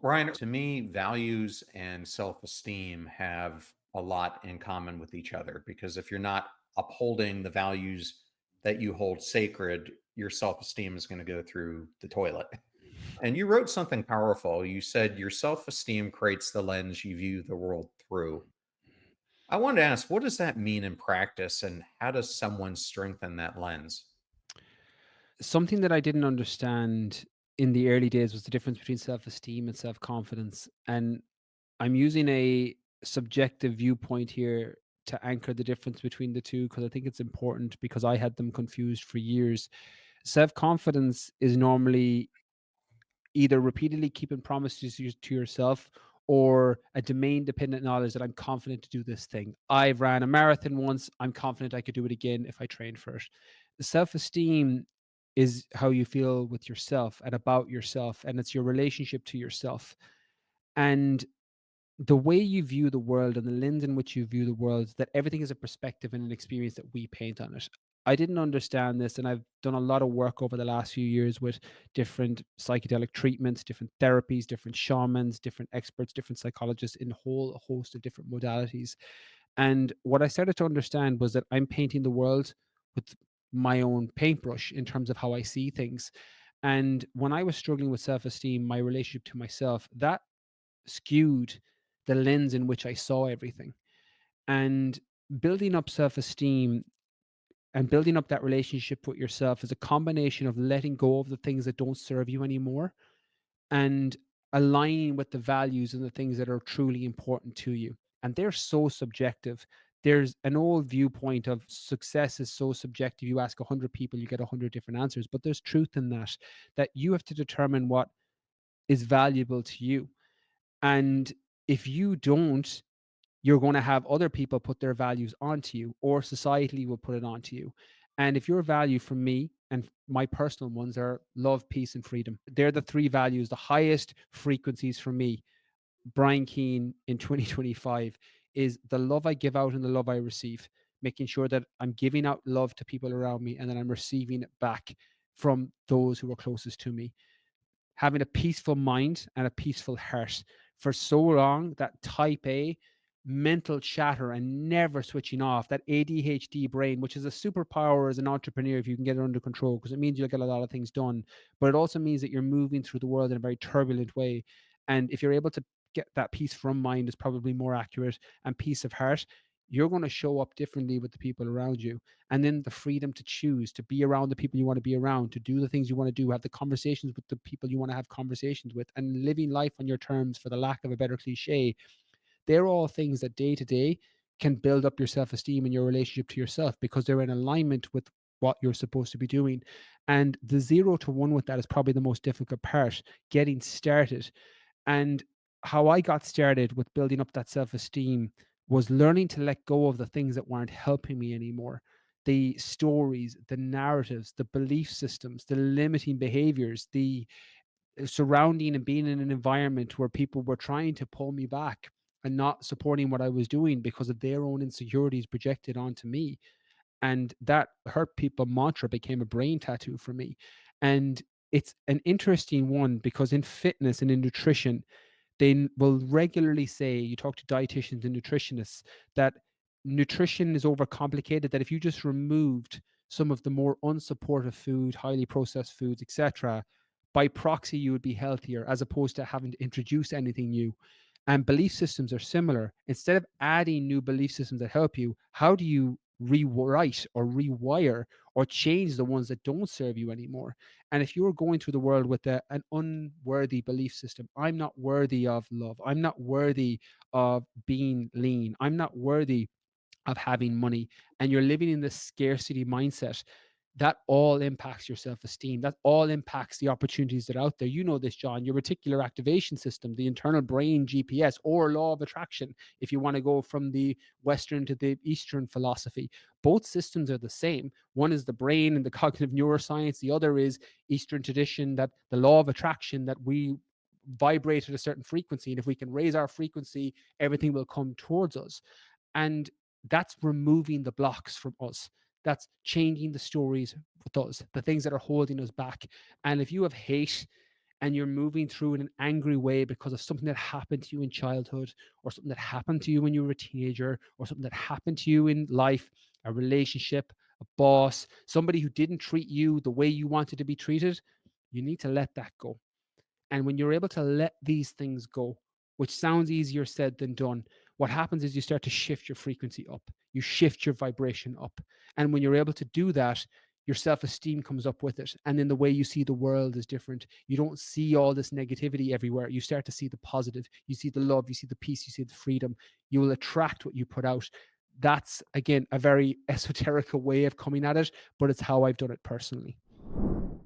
Ryan, to me, values and self esteem have a lot in common with each other because if you're not upholding the values that you hold sacred, your self esteem is going to go through the toilet. And you wrote something powerful. You said your self esteem creates the lens you view the world through. I wanted to ask, what does that mean in practice and how does someone strengthen that lens? Something that I didn't understand in the early days was the difference between self-esteem and self-confidence. And I'm using a subjective viewpoint here to anchor the difference between the two because I think it's important because I had them confused for years. Self-confidence is normally either repeatedly keeping promises to yourself or a domain dependent knowledge that I'm confident to do this thing. I've ran a marathon once. I'm confident I could do it again if I trained for it. Self esteem is how you feel with yourself and about yourself, and it's your relationship to yourself. And the way you view the world and the lens in which you view the world, that everything is a perspective and an experience that we paint on it. I didn't understand this, and I've done a lot of work over the last few years with different psychedelic treatments, different therapies, different shamans, different experts, different psychologists in a whole host of different modalities. And what I started to understand was that I'm painting the world with my own paintbrush in terms of how I see things. And when I was struggling with self esteem, my relationship to myself, that skewed the lens in which I saw everything. And building up self esteem and building up that relationship with yourself is a combination of letting go of the things that don't serve you anymore and aligning with the values and the things that are truly important to you. And they're so subjective. There's an old viewpoint of success is so subjective. You ask 100 people, you get 100 different answers, but there's truth in that, that you have to determine what is valuable to you. And if you don't, you're going to have other people put their values onto you, or society will put it onto you. And if your value from me and my personal ones are love, peace, and freedom, they're the three values, the highest frequencies for me, Brian Keane in 2025, is the love I give out and the love I receive, making sure that I'm giving out love to people around me and then I'm receiving it back from those who are closest to me, having a peaceful mind and a peaceful heart. For so long, that type A mental chatter and never switching off, that ADHD brain, which is a superpower as an entrepreneur if you can get it under control, because it means you'll get a lot of things done. But it also means that you're moving through the world in a very turbulent way. And if you're able to get that peace from mind, is probably more accurate, and peace of heart, you're going to show up differently with the people around you. And then the freedom to choose to be around the people you want to be around, to do the things you want to do, have the conversations with the people you want to have conversations with, and living life on your terms, for the lack of a better cliche. They're all things that day to day can build up your self esteem and your relationship to yourself because they're in alignment with what you're supposed to be doing. And the 0 to 1 with that is probably the most difficult part, getting started. And how I got started with building up that self esteem was learning to let go of the things that weren't helping me anymore. The stories, the narratives, the belief systems, the limiting behaviors, the surrounding and being in an environment where people were trying to pull me back and not supporting what I was doing because of their own insecurities projected onto me. And that hurt people mantra became a brain tattoo for me. And it's an interesting one because in fitness and in nutrition, they will regularly say, you talk to dietitians and nutritionists, that nutrition is overcomplicated, that if you just removed some of the more unsupportive food, highly processed foods, etc., by proxy you would be healthier as opposed to having to introduce anything new. And belief systems are similar. Instead of adding new belief systems that help you, how do you rewrite or rewire or change the ones that don't serve you anymore? And if you're going through the world with an unworthy belief system, I'm not worthy of love, I'm not worthy of being lean, I'm not worthy of having money, and you're living in this scarcity mindset, that all impacts your self-esteem. That all impacts the opportunities that are out there. You know this, John, your reticular activation system, the internal brain GPS, or law of attraction, if you want to go from the Western to the Eastern philosophy. Both systems are the same. One is the brain and the cognitive neuroscience. The other is Eastern tradition, that the law of attraction, that we vibrate at a certain frequency. And if we can raise our frequency, everything will come towards us. And that's removing the blocks from us. That's changing the stories with us, the things that are holding us back. And if you have hate, and you're moving through in an angry way because of something that happened to you in childhood, or something that happened to you when you were a teenager, or something that happened to you in life, a relationship, a boss, somebody who didn't treat you the way you wanted to be treated, you need to let that go. And when you're able to let these things go, which sounds easier said than done, what happens is you start to shift your frequency up, you shift your vibration up. And when you're able to do that, your self esteem comes up with it. And then the way you see the world is different. You don't see all this negativity everywhere. You start to see the positive. You see the love, you see the peace, you see the freedom. You will attract what you put out. That's, again, a very esoteric way of coming at it, but it's how I've done it personally.